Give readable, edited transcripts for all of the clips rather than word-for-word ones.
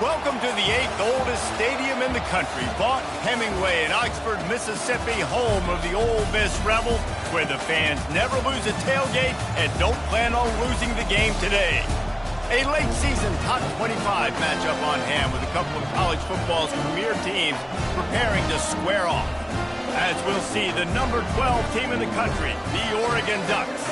Welcome to the 8th oldest stadium in the country, Vaught Hemingway in Oxford, Mississippi, home of the Ole Miss Rebels, where the fans never lose a tailgate and don't plan on losing the game today. A late-season top 25 matchup on hand with a couple of college football's premier teams preparing to square off. As we'll see, the number 12 team in the country, the Oregon Ducks,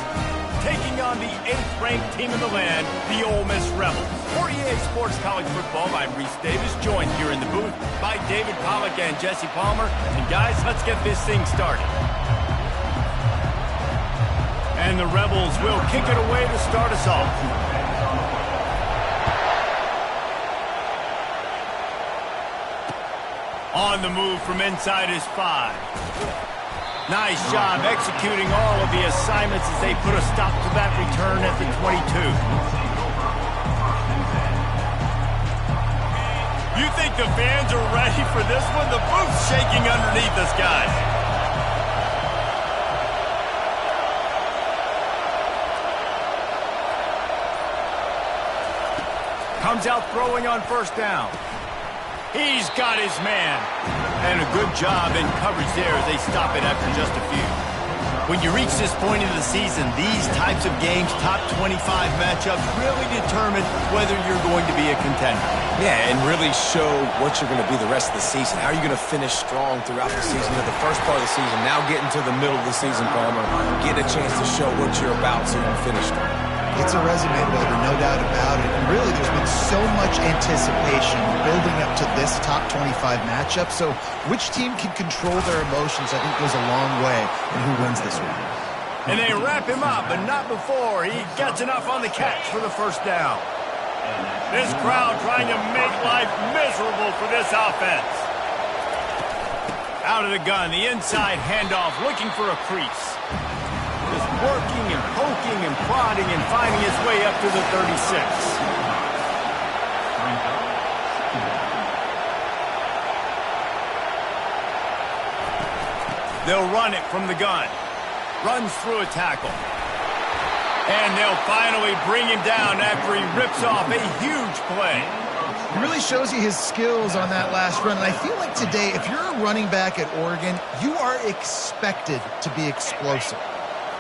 taking on the 8th-ranked team in the land, the Ole Miss Rebels. For EA Sports College Football, I'm Reese Davis, joined here in the booth by David Pollack and Jesse Palmer. And guys, let's get this thing started. And the Rebels will kick it away to start us off. On the move from inside is 5. Nice job executing all of the assignments as they put a stop to that return at the 22. You think the fans are ready for this one? The booth's shaking underneath us, guys. Comes out throwing on first down. He's got his man. And a good job in coverage there as they stop it after just a few. When you reach this point of the season, these types of games, top 25 matchups, really determine whether you're going to be a contender. Yeah, and really show what you're going to be the rest of the season. How are you going to finish strong throughout the season? The first part of the season, now getting to the middle of the season, Palmer, get a chance to show what you're about so you can finish strong. It's a resume builder, no doubt about it. And really, there's been so much anticipation building up to this top 25 matchup. So which team can control their emotions, I think, goes a long way in who wins this one. And they wrap him up, but not before he gets enough on the catch for the first down. This crowd trying to make life miserable for this offense. Out of the gun, the inside handoff, looking for a crease. Just working and poking and prodding and finding his way up to the 36. They'll run it from the gun. Runs through a tackle. And they'll finally bring him down after he rips off a huge play. It really shows you his skills on that last run. And I feel like today, if you're a running back at Oregon, you are expected to be explosive.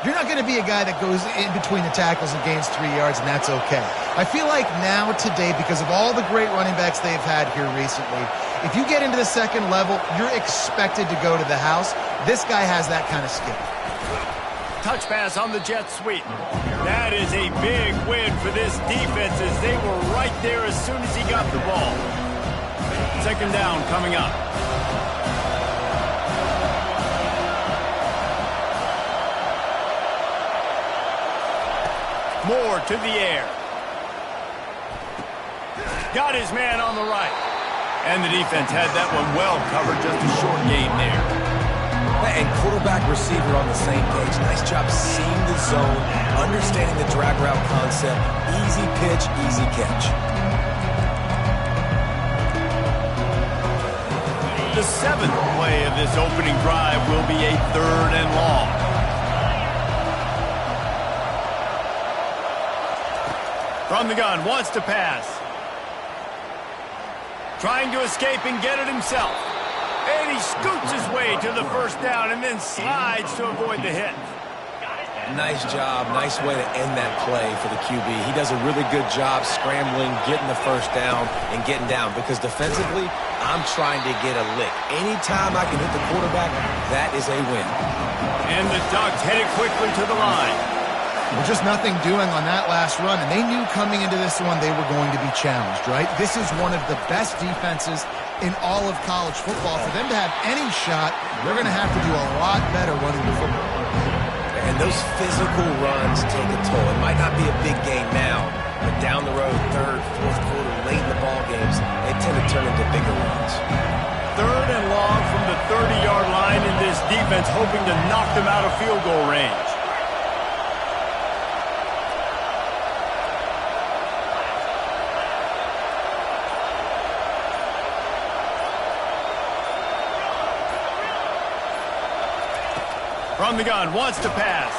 You're not going to be a guy that goes in between the tackles and gains 3 yards, and that's okay. I feel like now, today, because of all the great running backs they've had here recently, if you get into the second level, you're expected to go to the house. This guy has that kind of skill. Touch pass on the jet sweep. That is a big win for this defense as they were right there as soon as he got the ball. Second down coming up. Moore to the air. Got his man on the right. And the defense had that one well covered, just a short gain there. And quarterback receiver on the same page. Nice job seeing the zone, understanding the drag route concept. Easy pitch, easy catch. The 7th play of this opening drive will be a 3rd and long. From the gun, wants to pass. Trying to escape and get it himself. And he scoots his way to the first down and then slides to avoid the hit. Nice job. Nice way to end that play for the QB. He does a really good job scrambling, getting the first down, and getting down. Because defensively, I'm trying to get a lick. Anytime I can hit the quarterback, that is a win. And the Ducks headed quickly to the line. Well, just nothing doing on that last run, and they knew coming into this one they were going to be challenged, right? This is one of the best defenses in all of college football. For them to have any shot, they're going to have to do a lot better running the football. And those physical runs take a toll. It might not be a big game now, but down the road, 3rd, 4th quarter, late in the ball games, they tend to turn into bigger runs. 3rd and long from the 30-yard line, in this defense hoping to knock them out of field goal range. From the gun, wants to pass.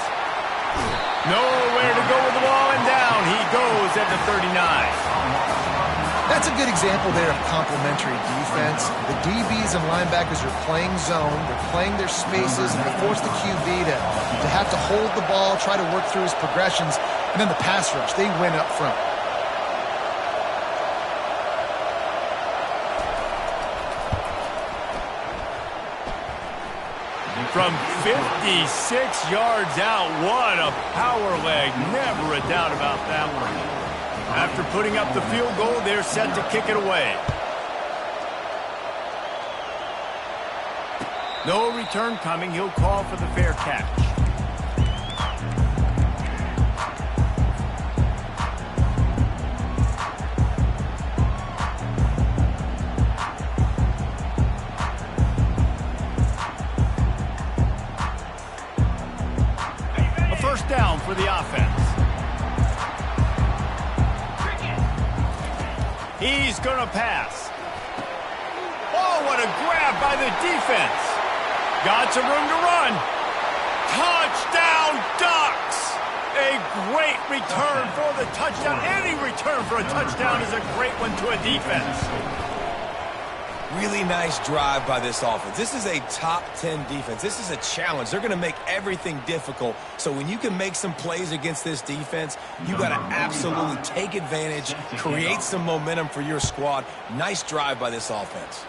Nowhere to go with the ball, and down he goes at the 39. That's a good example there of complementary defense. The DBs and linebackers are playing zone, they're playing their spaces, and they force the QB to have to hold the ball, try to work through his progressions, and then the pass rush, they win up front. From 56 yards out, what a power leg. Never a doubt about that one. After putting up the field goal, they're set to kick it away. No return coming. He'll call for the fair catch. A first down for the offense. He's going to pass. Oh, what a grab by the defense. Got some room to run. Touchdown, Ducks! A great return for the touchdown. Any return for a touchdown is a great one to a defense. Really nice drive by this offense. This is a top 10 defense. This is a challenge. They're going to make everything difficult. So when you can make some plays against this defense, you got to absolutely take advantage, create some momentum for your squad. Nice drive by this offense.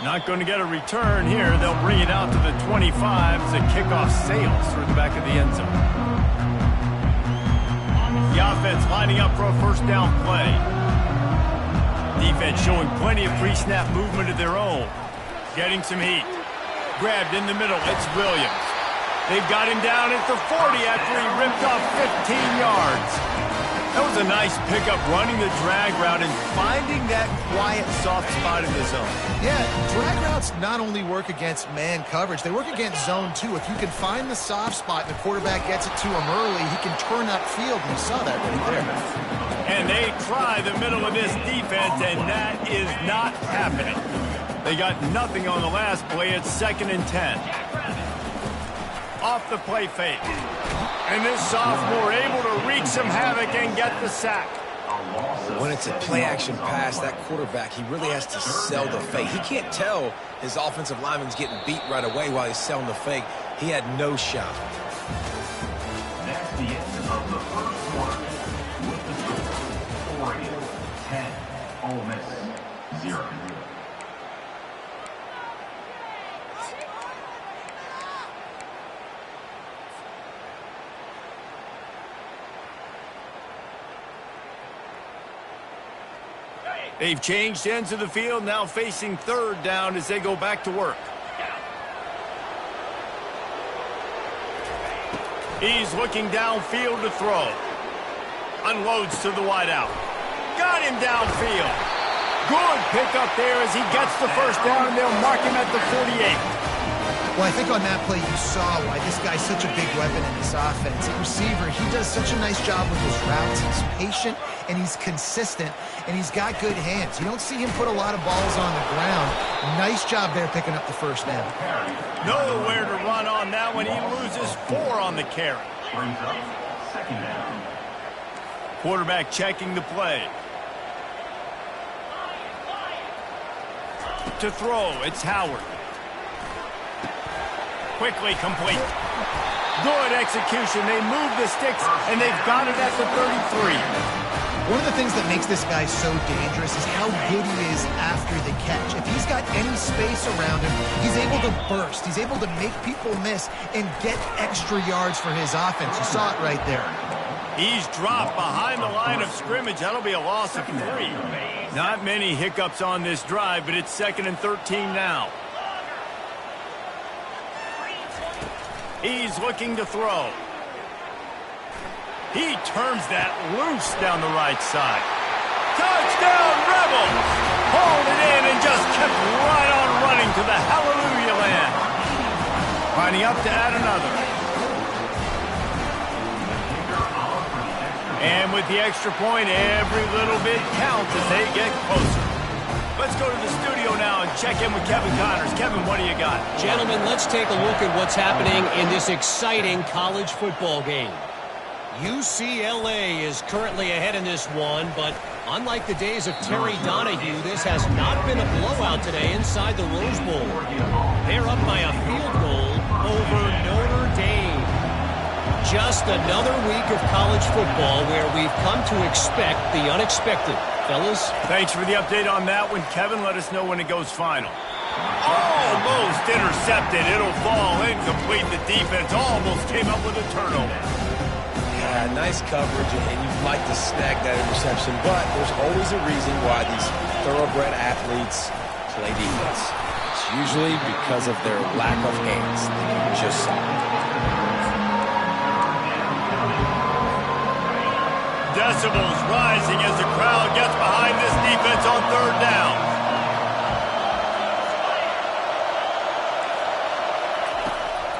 Not going to get a return here. They'll bring it out to the 25 as the kickoff sails through the back of the end zone. The offense lining up for a first down play. Defense showing plenty of pre-snap movement of their own. Getting some heat. Grabbed in the middle. It's Williams. They've got him down at the 40 after he ripped off 15 yards. That was a nice pickup running the drag route and finding that quiet, soft spot in the zone. Yeah, drag routes not only work against man coverage, they work against zone too. If you can find the soft spot and the quarterback gets it to him early, he can turn upfield, and you saw that right there. And they try the middle of this defense, and that is not happening. They got nothing on the last play. It's 2nd and 10. Off the play fake. And this sophomore able to wreak some havoc and get the sack. When it's a play-action pass, that quarterback, he really has to sell the fake. He can't tell his offensive lineman's getting beat right away while he's selling the fake. He had no shot. That's the end of the first quarter. With the score, Oregon 10, Ole Miss 0. They've changed ends of the field, now facing 3rd down as they go back to work. He's looking downfield to throw. Unloads to the wideout. Got him downfield. Good pickup there as he gets the first down, and they'll mark him at the 48. Well, I think on that play you saw why this guy's such a big weapon in this offense. At receiver, he does such a nice job with his routes. He's patient, and he's consistent, and he's got good hands. You don't see him put a lot of balls on the ground. Nice job there picking up the first down. Nowhere to run on that one. He loses 4 on the carry. Brings up 2nd down. Quarterback checking the play. To throw, it's Howard. Quickly complete. Good execution. They move the sticks, and they've got it at the 33. One of the things that makes this guy so dangerous is how good he is after the catch. If he's got any space around him, he's able to burst. He's able to make people miss and get extra yards for his offense. You saw it right there. He's dropped behind the line of scrimmage. That'll be a loss of 3. Not many hiccups on this drive, but it's 2nd and 13 now. He's looking to throw. He turns that loose down the right side. Touchdown, Rebels! Hauled it in and just kept right on running to the hallelujah land. Lining up to add another. And with the extra point, every little bit counts as they get closer. Let's go to the studio now and check in with Kevin Connors. Kevin, what do you got? Gentlemen, let's take a look at what's happening in this exciting college football game. UCLA is currently ahead in this one, but unlike the days of Terry Donahue, this has not been a blowout today inside the Rose Bowl. They're up by a field goal over Notre Dame. Just another week of college football where we've come to expect the unexpected. Fellas? Thanks for the update on that one, Kevin. Let us know when it goes final. Almost intercepted. It'll fall incomplete. The defense almost came up with a turnover. Yeah, nice coverage, and you'd like to snag that interception, but there's always a reason why these thoroughbred athletes play defense. It's usually because of their lack of hands. Just so. Decibels rising as the crowd gets behind this defense on third down.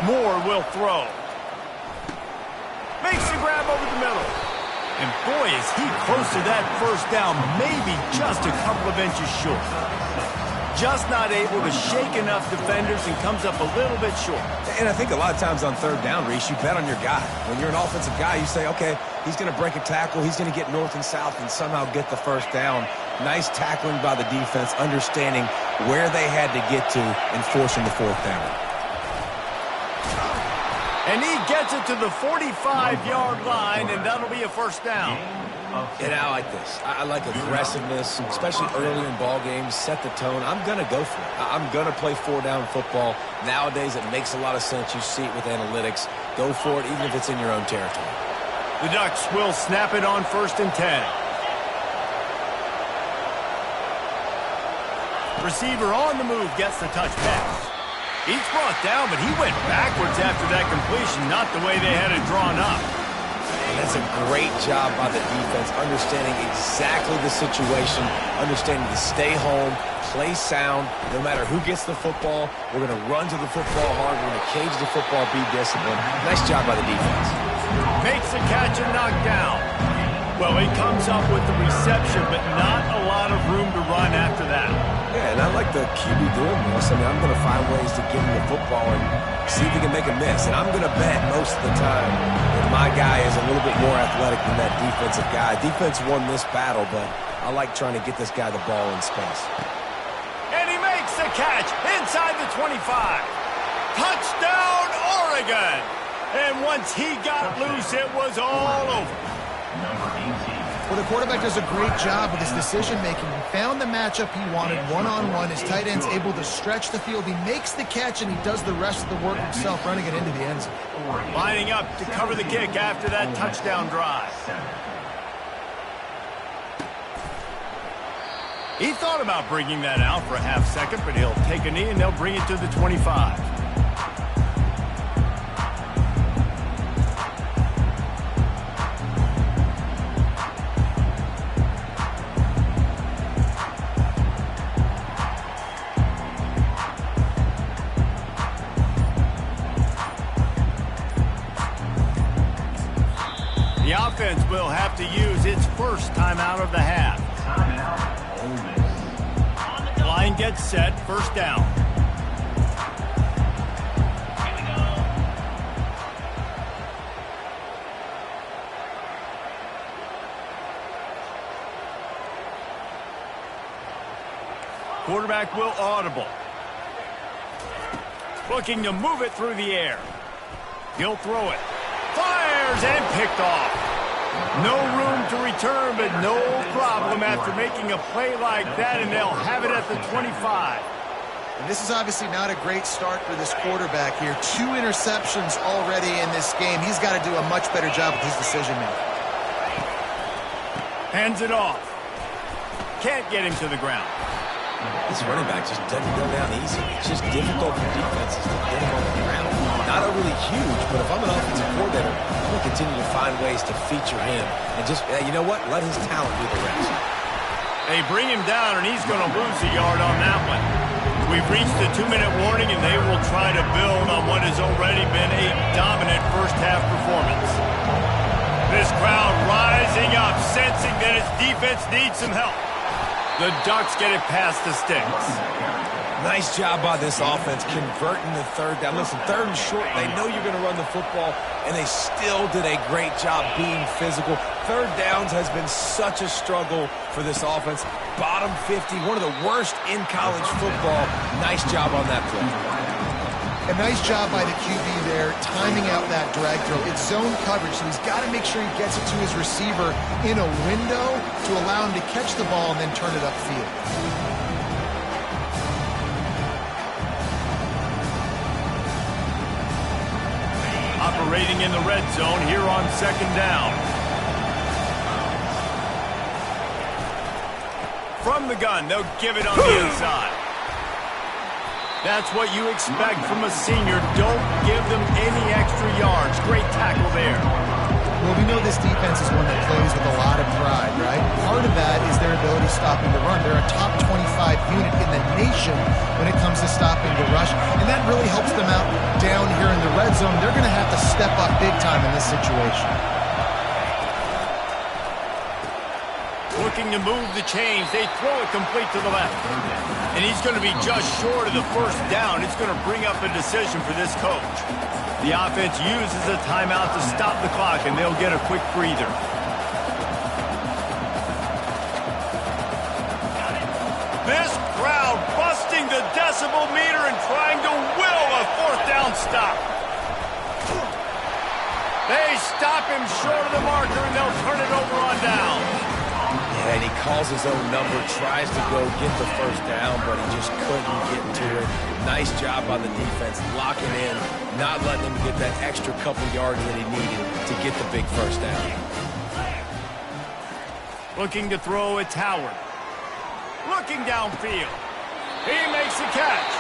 Moore will throw. Makes the grab over the middle. And boy, is he close to that first down, maybe just a couple of inches short. Just not able to shake enough defenders and comes up a little bit short. And I think a lot of times on third down, Reese, you bet on your guy. When you're an offensive guy, you say, okay, he's going to break a tackle, he's going to get north and south and somehow get the first down. Nice tackling by the defense, understanding where they had to get to and forcing the fourth down. And he gets it to the 45-yard line, and that'll be a first down. And I like this. I like aggressiveness, especially early in ball games. Set the tone. I'm going to go for it. I'm going to play four-down football. Nowadays, it makes a lot of sense. You see it with analytics. Go for it, even if it's in your own territory. The Ducks will snap it on 1st and 10. Receiver on the move gets the touch pass. He's brought down, but he went backwards after that completion, not the way they had it drawn up. And that's a great job by the defense, understanding exactly the situation, understanding to stay home, play sound. No matter who gets the football, we're going to run to the football hard. We're going to cage the football, be disciplined. Nice job by the defense. Makes the catch and knocked down. Well, he comes up with the reception, but not a lot of room to run after that. Yeah, and I like the QB doing this. I mean, I'm going to find ways to get him the football and see if he can make a miss. And I'm going to bet most of the time that my guy is a little bit more athletic than that defensive guy. Defense won this battle, but I like trying to get this guy the ball in space. And he makes the catch inside the 25. Touchdown, Oregon! And once he got loose, it was all over. Well, the quarterback does a great job with his decision-making. He found the matchup he wanted one-on-one. His tight end's able to stretch the field. He makes the catch, and he does the rest of the work himself, running it into the end zone. Lining up to cover the kick after that touchdown drive. He thought about bringing that out for a half second, but he'll take a knee, and they'll bring it to the 25. The offense will have to use its first timeout of the half. Line gets set, first down. Quarterback will audible. Looking to move it through the air. He'll throw it. Fires and picked off. No room to return, but no problem after making a play like that, and they'll have it at the 25. And this is obviously not a great start for this quarterback here. 2 interceptions already in this game. He's got to do a much better job with his decision-making. Hands it off. Can't get him to the ground. This running back just doesn't go down easy. It's just difficult for defenses to get him on the ground. Not overly huge, but if I'm an offensive coordinator, I'm going to continue to find ways to feature him. And just, you know what? Let his talent do the rest. They bring him down, and he's going to lose a yard on that one. We've reached the 2-minute warning, and they will try to build on what has already been a dominant first-half performance. This crowd rising up, sensing that its defense needs some help. The Ducks get it past the sticks. Nice job by this offense converting the third down. Listen, third and short, they know you're going to run the football, and they still did a great job being physical. Third downs has been such a struggle for this offense. Bottom 50, one of the worst in college football. Nice job on that play. A nice job by the QB there, timing out that drag throw. It's zone coverage, so he's got to make sure he gets it to his receiver in a window to allow him to catch the ball and then turn it upfield. Operating in the red zone here on second down. From the gun, they'll give it on the inside. That's what you expect from a senior. Don't give them any extra yards. Great tackle there. Well, we know this defense is one that plays with a lot of pride, right? Part of that is their ability stopping the run. They're a top 25 unit in the nation when it comes to stopping the rush, and that really helps them out down here in the red zone. They're going to have to step up big time in this situation. Looking to move the chains. They throw it complete to the left. And he's going to be just short of the first down. It's going to bring up a decision for this coach. The offense uses a timeout to stop the clock, and they'll get a quick breather. This crowd busting the decibel meter and trying to will a fourth down stop. They stop him short of the marker, and they'll turn it over on down. Yeah, and he calls his own number, tries to go get the first down, but he just couldn't get to it. Nice job by the defense, locking in, not letting him get that extra couple yards that he needed to get the big first down. Looking to throw, it's Howard. Looking downfield. He makes the catch.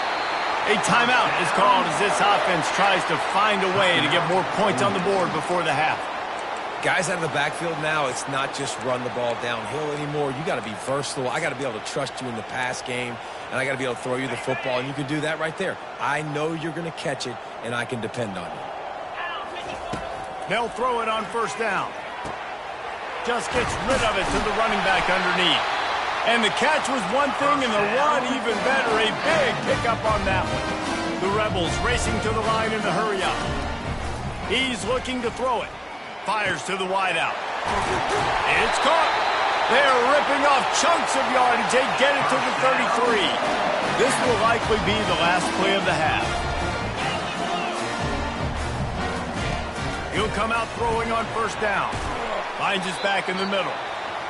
A timeout is called as this offense tries to find a way to get more points on the board before the half. Guys out of the backfield now, it's not just run the ball downhill anymore. You got to be versatile. I got to be able to trust you in the pass game, and I got to be able to throw you the football, and you can do that right there. I know you're going to catch it, and I can depend on you. They'll throw it on first down. Just gets rid of it to the running back underneath. And the catch was one thing, and the run even better. A big pickup on that one. The Rebels racing to the line in the hurry up. He's looking to throw it. Fires to the wideout. It's caught. They're ripping off chunks of yardage. They get it to the 33. This will likely be the last play of the half. He'll come out throwing on first down. Finds his back in the middle.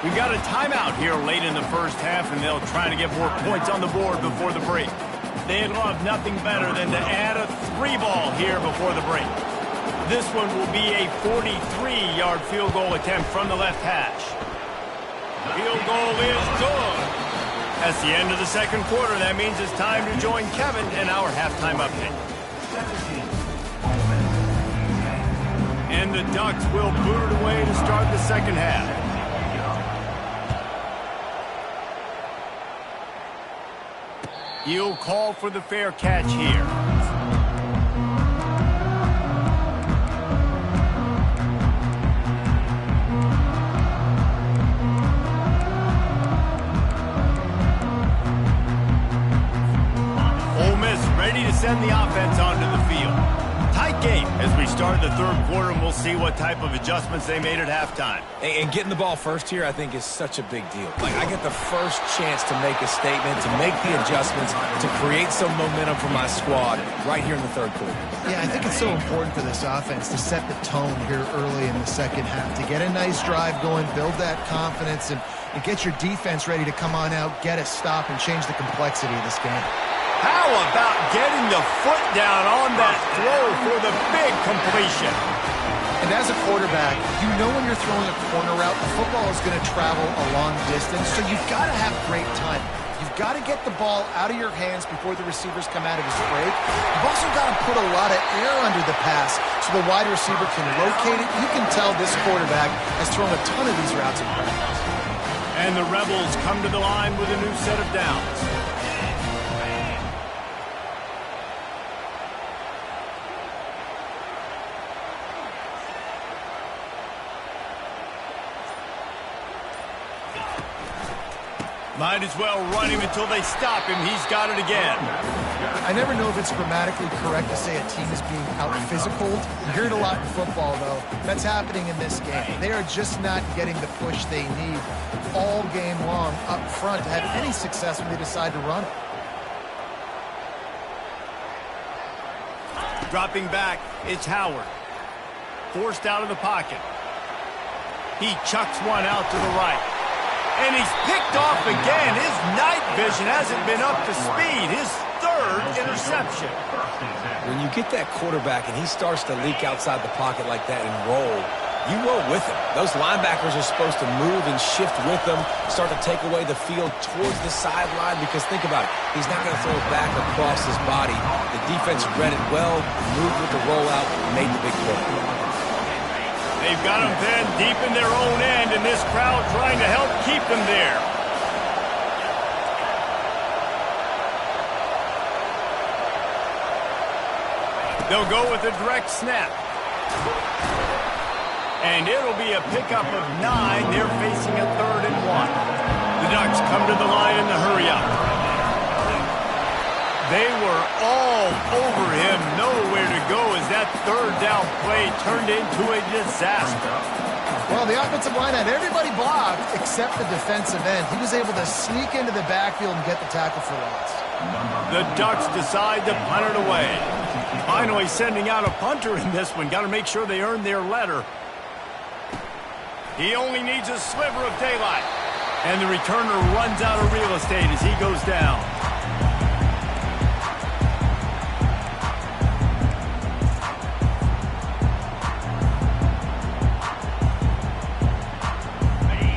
We've got a timeout here late in the first half, and they'll try to get more points on the board before the break. They'd love nothing better than to add a 3-ball here before the break. This one will be a 43-yard field goal attempt from the left hash. Field goal is good. That's the end of the second quarter. That means it's time to join Kevin in our halftime update. And the Ducks will boot it away to start the second half. He'll call for the fair catch here. Ready to send the offense onto the field. Tight game as we start the third quarter, and we'll see what type of adjustments they made at halftime. And getting the ball first here, I think, is such a big deal. Like, I get the first chance to make a statement, to make the adjustments, to create some momentum for my squad right here in the third quarter. Yeah, I think it's so important for this offense to set the tone here early in the second half, to get a nice drive going, build that confidence, and get your defense ready to come on out, get a stop, and change the complexity of this game. How about getting the foot down on that throw for the big completion? And as a quarterback, you know when you're throwing a corner route, the football is going to travel a long distance, so you've got to have great time. You've got to get the ball out of your hands before the receivers come out of his break. You've also got to put a lot of air under the pass so the wide receiver can locate it. You can tell this quarterback has thrown a ton of these routes in practice. And the Rebels come to the line with a new set of downs. Might as well run him until they stop him. He's got it again. I never know if it's grammatically correct to say a team is being out-physical. You hear it a lot in football, though. That's happening in this game. They are just not getting the push they need all game long up front to have any success when they decide to run it. Dropping back, it's Howard. Forced out of the pocket. He chucks one out to the right. And he's picked off again. His night vision hasn't been up to speed. His third interception. When you get that quarterback and he starts to leak outside the pocket like that and roll, you roll with him. Those linebackers are supposed to move and shift with him, start to take away the field towards the sideline, because think about it. He's not going to throw it back across his body. The defense read it well, moved with the rollout, made the big play. They've got them then deep in their own end, and this crowd trying to help keep them there. They'll go with a direct snap. And it'll be a pickup of 9. They're facing a 3rd and 1. The Ducks come to the line in the hurry-up. They were all over him, nowhere to go as that 3rd down play turned into a disaster. Well, the offensive line had everybody blocked except the defensive end. He was able to sneak into the backfield and get the tackle for loss. The Ducks decide to punt it away. Finally sending out a punter in this one. Got to make sure they earn their letter. He only needs a sliver of daylight. And the returner runs out of real estate as he goes down.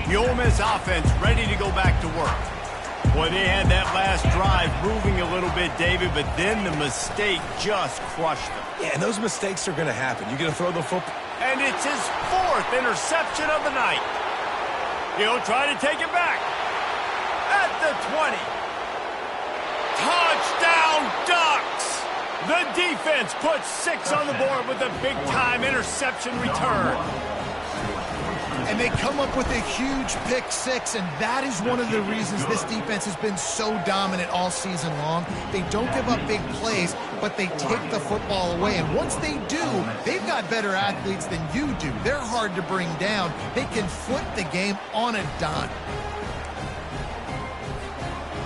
The Ole Miss offense ready to go back to work. Boy, they had that last drive moving a little bit, David, but then the mistake just crushed them. Yeah, and those mistakes are going to happen. You're going to throw the football. And it's his 4th interception of the night. He'll try to take it back. At the 20. Touchdown, Ducks! The defense puts 6 on the board with a big-time interception return. And they come up with a huge pick 6, and that is one of the reasons this defense has been so dominant all season long. They don't give up big plays, but they take the football away. And once they do, they've got better athletes than you do. They're hard to bring down. They can flip the game on a dime.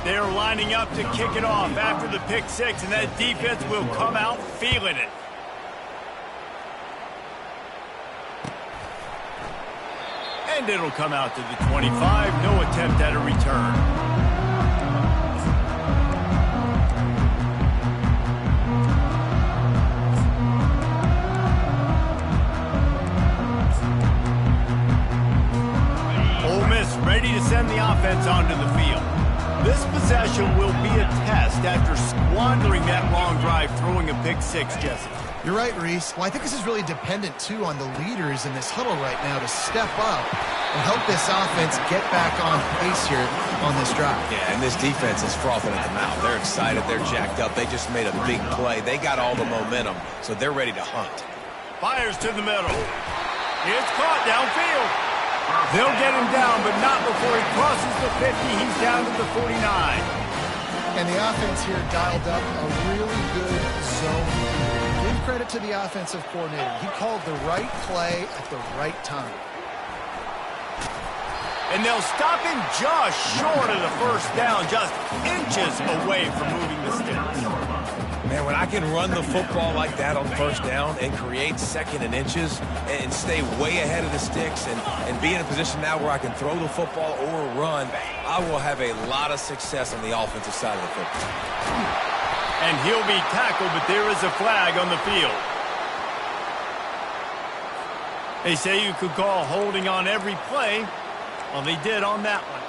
They're lining up to kick it off after the pick 6, and that defense will come out feeling it. And it'll come out to the 25. No attempt at a return. Ole Miss ready to send the offense onto the field. This possession will be a test after squandering that long drive, throwing a pick 6, Jesse. You're right, Reese. Well, I think this is really dependent, too, on the leaders in this huddle right now to step up and help this offense get back on pace here on this drive. Yeah, and this defense is frothing at the mouth. They're excited. They're jacked up. They just made a big play. They got all the momentum, so they're ready to hunt. Fires to the middle. It's caught downfield. They'll get him down, but not before he crosses the 50. He's down to the 49. And the offense here dialed up a really good zone. Give credit to the offensive coordinator. He called the right play at the right time. And they'll stop him just short of the 1st down, just inches away from moving the sticks. Man, when I can run the football like that on 1st down and create 2nd and inches and stay way ahead of the sticks and be in a position now where I can throw the football or run, I will have a lot of success on the offensive side of the football. And he'll be tackled, but there is a flag on the field. They say you could call holding on every play. Well, they did on that one.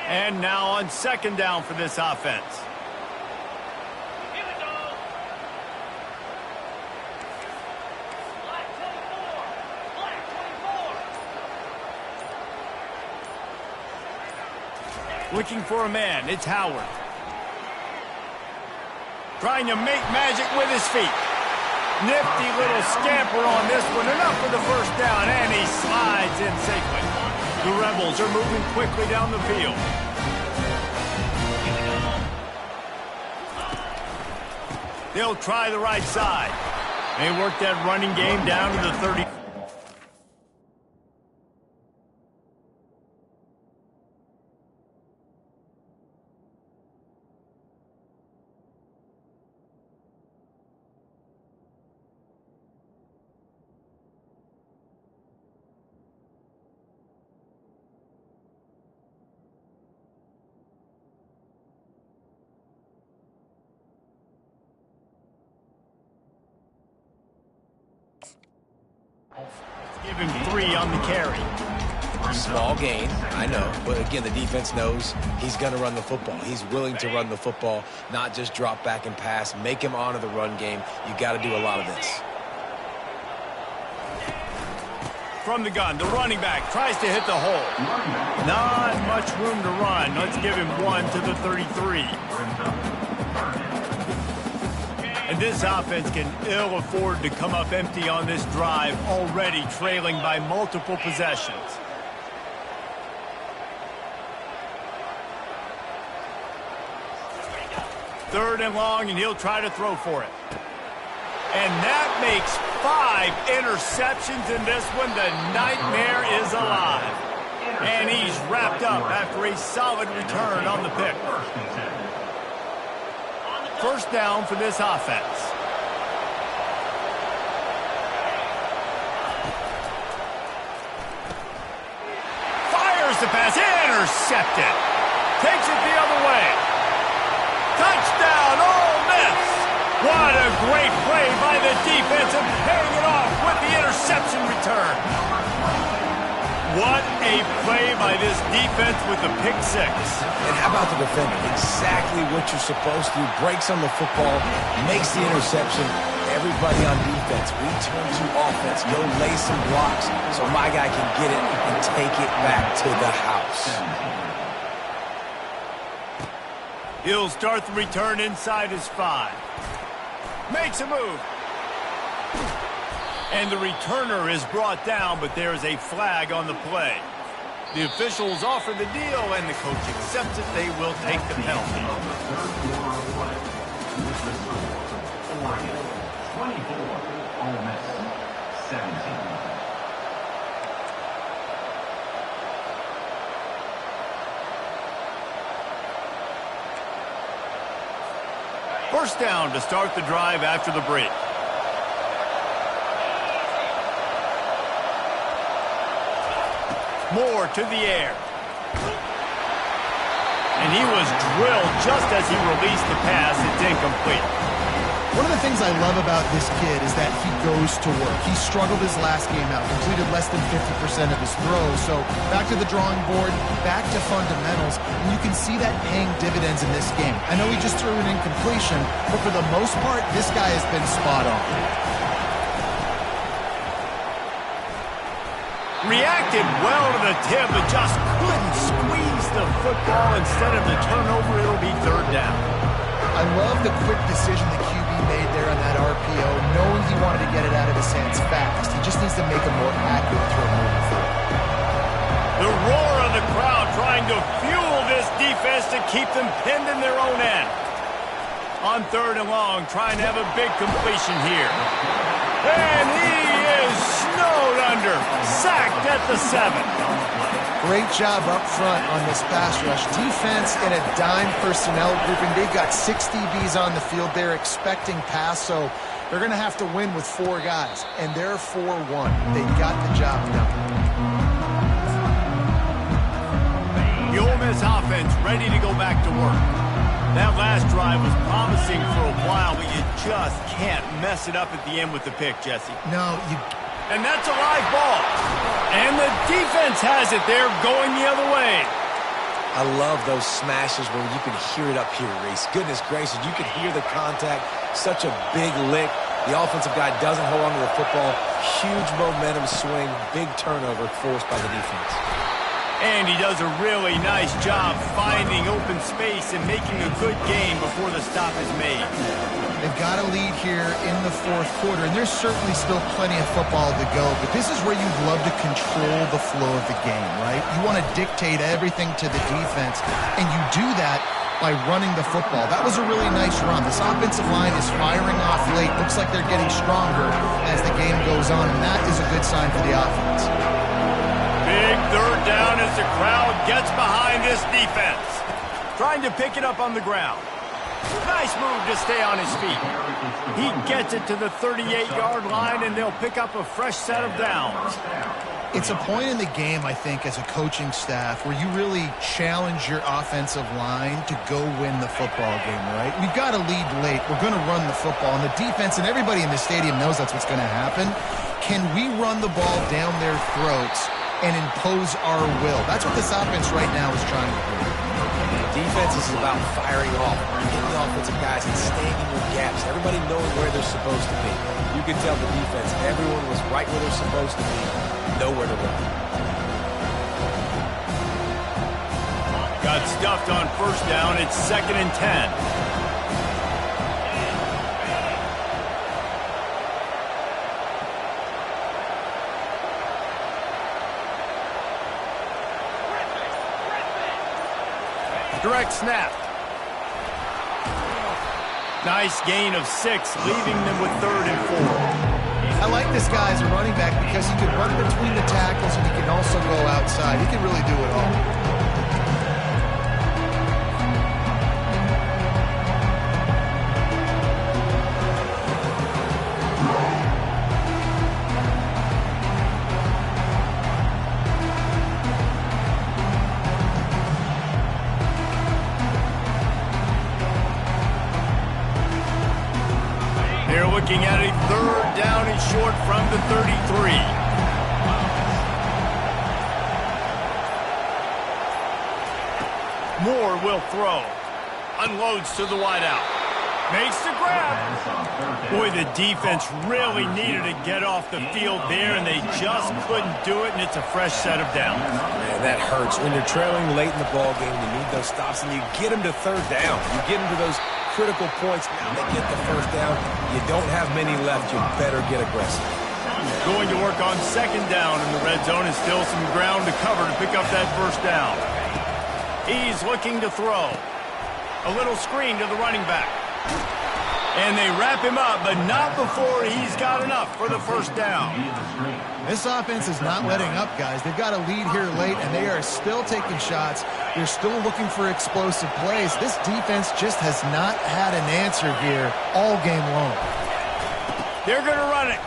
And now on 2nd down for this offense. Looking for a man. It's Howard. Trying to make magic with his feet. Nifty little scamper on this one. Enough for the 1st down, and he slides in safely. The Rebels are moving quickly down the field. They'll try the right side. They work that running game down to the 30. Give him 3 on the carry. Small gain, I know. But again, the defense knows he's going to run the football. He's willing to run the football, not just drop back and pass. Make him honor the run game. You got to do a lot of this. From the gun, the running back tries to hit the hole. Not much room to run. Let's give him 1 to the 33. And this offense can ill afford to come up empty on this drive, already trailing by multiple possessions. Third and long, and he'll try to throw for it. And that makes 5 interceptions in this one. The nightmare is alive. And he's wrapped up after a solid return on the pick. First down for this offense. Fires the pass. Intercepted. Takes it the other way. Touchdown, Ole Miss. What a great play by the defense and paying it off with the interception return. What a play by this defense with the pick 6. And how about the defender? Exactly what you're supposed to do. Breaks on the football, makes the interception. Everybody on defense, we turn to offense. Go lay some blocks so my guy can get it and take it back to the house. He'll start the return inside his 5. Makes a move. And the returner is brought down, but there is a flag on the play. The officials offer the deal, and the coach accepts it. They will take the penalty. 24, Ole Miss, 17. First down to start the drive after the break. Moore to the air. And he was drilled just as he released the pass. It's incomplete. One of the things I love about this kid is that he goes to work. He struggled his last game out, completed less than 50% of his throws. So back to the drawing board, back to fundamentals, and you can see that paying dividends in this game. I know he just threw an incompletion, but for the most part, this guy has been spot on. Reacted well to the tip, but just couldn't squeeze the football. Instead of the turnover, it'll be third down. I love the quick decision the QB made there on that RPO, knowing he wanted to get it out of his hands fast. He just needs to make a more accurate throw moving forward. The roar of the crowd trying to fuel this defense to keep them pinned in their own end. On third and long, trying to have a big completion here. And he is snowed under, sacked at the 7. Great job up front on this pass rush. Defense in a dime personnel grouping. They've got 6 DBs on the field. They're expecting pass, so they're going to have to win with 4 guys. And they're 4-1. They got the job done. The Ole Miss offense ready to go back to work. That last drive was promising for a while, but you just can't mess it up at the end with the pick, Jesse. No, you... And that's a live ball. And the defense has it there going the other way. I love those smashes where you can hear it up here, Reese. Goodness gracious, you can hear the contact. Such a big lick. The offensive guy doesn't hold on to the football. Huge momentum swing. Big turnover forced by the defense. And he does a really nice job finding open space and making a good gain before the stop is made. They've got a lead here in the fourth quarter, and there's certainly still plenty of football to go, but this is where you'd love to control the flow of the game, right? You want to dictate everything to the defense, and you do that by running the football. That was a really nice run. This offensive line is firing off late. Looks like they're getting stronger as the game goes on, and that is a good sign for the offense. Big third down as the crowd gets behind this defense. Trying to pick it up on the ground. Nice move to stay on his feet. He gets it to the 38-yard line, and they'll pick up a fresh set of downs. It's a point in the game, I think, as a coaching staff, where you really challenge your offensive line to go win the football game, right? We've got to lead late. We're going to run the football. And the defense and everybody in the stadium knows that's what's going to happen. Can we run the ball down their throats and impose our will? That's what this offense right now is trying to do. Defense is about firing off, getting the offensive guys and staying in your gaps. Everybody knowing where they're supposed to be. You could tell the defense, everyone was right where they're supposed to be, nowhere to run. Got stuffed on first down. It's 2nd and 10. Direct snap. Nice gain of 6, leaving them with 3rd and 4. I like this guy as a running back because he can run between the tackles and he can also go outside. He can really do it all. Looking at a 3rd down and short from the 33. Moore will throw. Unloads to the wideout. Makes the grab. Boy, the defense really needed to get off the field there, and they just couldn't do it, and it's a fresh set of downs. Man, that hurts. When you're trailing late in the ball game, you need those stops, and you get them to 3rd down. You get them to those critical points. Now they get the 1st down. You don't have many left. You better get aggressive. Going to work on 2nd down in the red zone, and still some ground to cover to pick up that 1st down. He's looking to throw. A little screen to the running back. And they wrap him up, but not before he's got enough for the 1st down. This offense is not letting up, guys. They've got a lead here late, and they are still taking shots. They're still looking for explosive plays. This defense just has not had an answer here all game long. They're going to run it.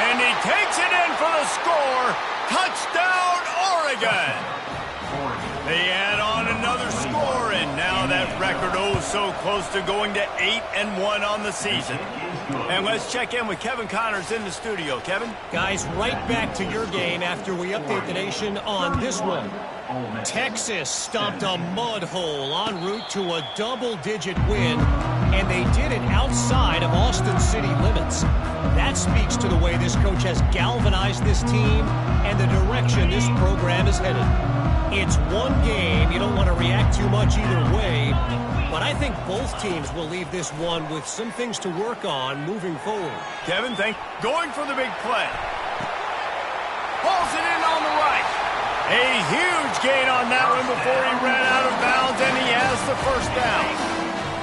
And he takes it in for the score. Touchdown, Oregon. They add on another score, and now that record so close to going to 8-1 on the season. And let's check in with Kevin Connors in the studio. Kevin? Guys, right back to your game after we update the nation on this one. Texas stomped a mud hole en route to a double-digit win, and they did it outside of Austin city limits. That speaks to the way this coach has galvanized this team and the direction this program is headed. It's one game. You don't want to react too much either way, but I think both teams will leave this one with some things to work on moving forward. Kevin, going for the big play. Pulls it in on the right. A huge gain on that one before he ran out of bounds, and he has the 1st down.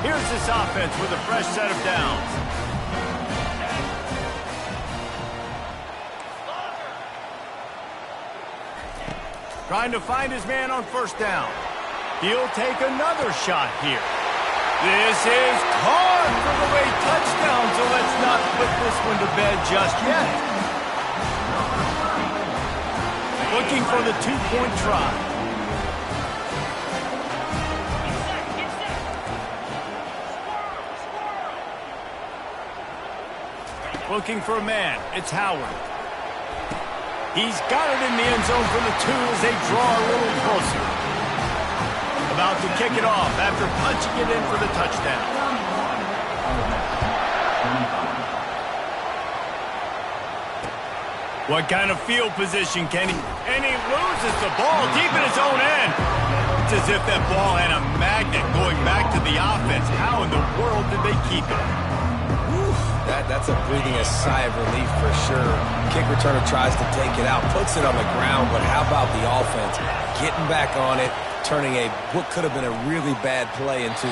Here's this offense with a fresh set of downs. Trying to find his man on 1st down. He'll take another shot here. This is caught for the late touchdown, so let's not put this one to bed just yet. Looking for the 2-point try. Looking for a man. It's Howard. He's got it in the end zone for the 2 as they draw a little closer. About to kick it off after punching it in for the touchdown. What kind of field position can he? And he loses the ball deep in his own end. It's as if that ball had a magnet going back to the offense. How in the world did they keep it? That's a breathing a sigh of relief for sure. Kick returner tries to take it out, puts it on the ground, but how about the offense getting back on it, turning what could have been a really bad play into,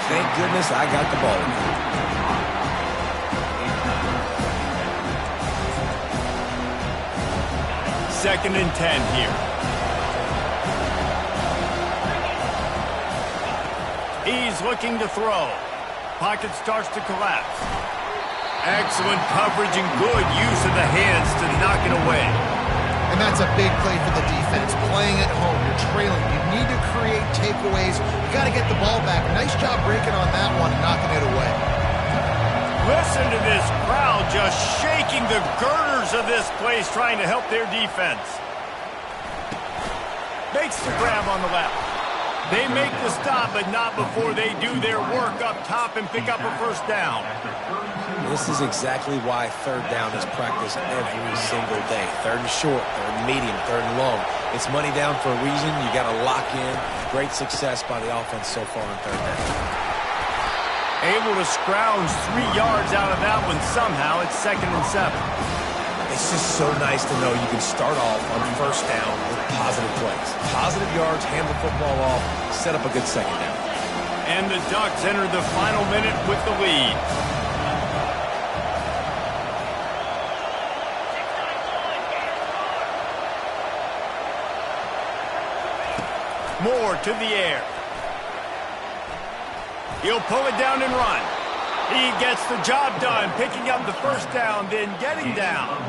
thank goodness I got the ball again. 2nd and 10 here. He's looking to throw. Pocket starts to collapse. Excellent coverage and good use of the hands to knock it away. And that's a big play for the defense. Playing at home, you're trailing. You need to create takeaways. You got to get the ball back. Nice job breaking on that one and knocking it away. Listen to this crowd just shaking the girders of this place, trying to help their defense. Makes the grab on the left. They make the stop, but not before they do their work up top and pick up a first down. This is exactly why 3rd down is practiced every single day. 3rd and short, 3rd and medium, 3rd and long. It's money down for a reason. You got to lock in. Great success by the offense so far on 3rd down. Able to scrounge 3 yards out of that one somehow. It's 2nd and 7. It's just so nice to know you can start off on 1st down with positive plays. Positive yards, hand the football off, set up a good 2nd down. And the Ducks enter the final minute with the lead. Moore to the air. He'll pull it down and run. He gets the job done, picking up the first down, then getting down.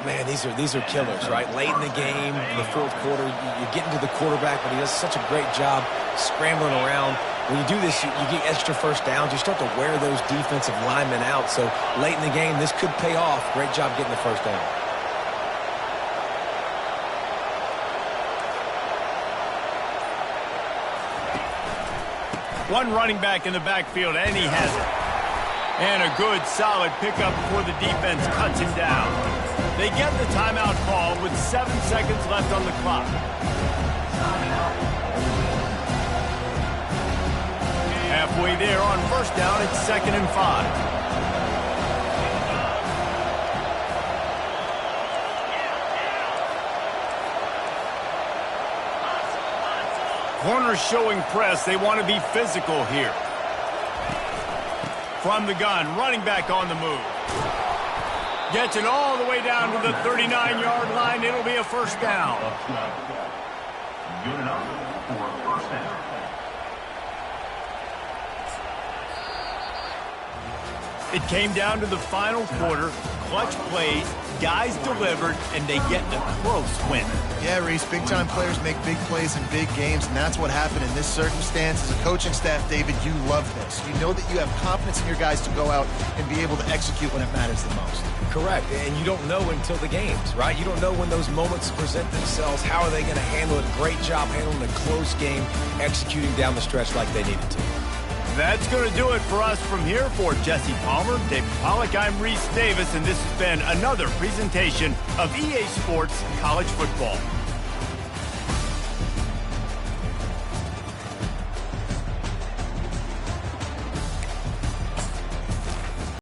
Man, these are killers, right? Late in the game, in the 4th quarter, you're getting to the quarterback, but he does such a great job scrambling around. When you do this, you get extra first downs. You start to wear those defensive linemen out. So late in the game, this could pay off. Great job getting the first down. One running back in the backfield, and he has it. And a good, solid pickup before the defense cuts him down. They get the timeout call with 7 seconds left on the clock. Halfway there on first down, it's 2nd and 5. Corners showing press. They want to be physical here. From the gun, running back on the move. Gets it all the way down to the 39-yard line. It'll be a first down. Good enough for a first down. It came down to the final quarter. Clutch plays, guys delivered, and they get a close win. Yeah, Reese, big-time players make big plays in big games, and that's what happened in this circumstance. As a coaching staff, David, you love this. You know that you have confidence in your guys to go out and be able to execute when it matters the most. Correct, and you don't know until the games, right? You don't know when those moments present themselves. How are they going to handle it? Great job handling a close game, executing down the stretch like they needed to. That's going to do it for us from here. For Jesse Palmer, David Pollack, I'm Reese Davis, and this has been another presentation of EA Sports College Football.